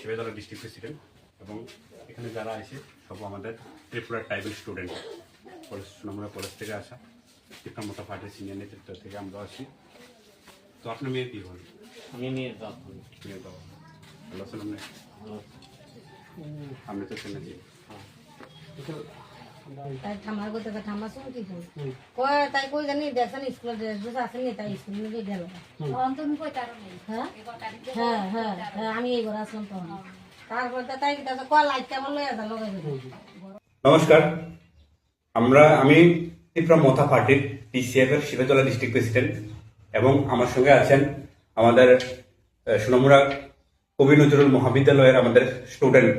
শিবাজলা district president এবং এখানে যারা আছে সব আমাদের ত্রিপুরা ট্রাইবাল স্টুডেন্ট আমরা কলেজ থেকে আসা শিক্ষামতা পার্টির সিনিয়র নেতৃত্ব থেকে আমরা আসি। তো আপনার মেয়ে কি হল? আমি মেয়ের বাপ। মেয়ের বাবা ভালো আছেন আপনি? আমি তো শুনেছি। তাই ঠাম্মার কথা ঠাম্মা শুন কি কয় তাই কই জানি দেখছেন স্কুলে ড্রেস আসেনি তাই স্কুলে নিয়ে গেল। হ্যাঁ হ্যাঁ হ্যাঁ আমি এই ঘরে আসলাম তখন তারপর তাই কয় লাইট কেমন লয়ে আসা লগাই দেবো। নমস্কার, আমি ত্রিপুরা মথা পার্টির টিসিএফ এর শিবাজলা ডিস্ট্রিক্ট প্রেসিডেন্ট এবং আমার সঙ্গে আছেন আমাদের সোনামুড়া কবি নজরুল মহাবিদ্যালয়ের আমাদের স্টুডেন্ট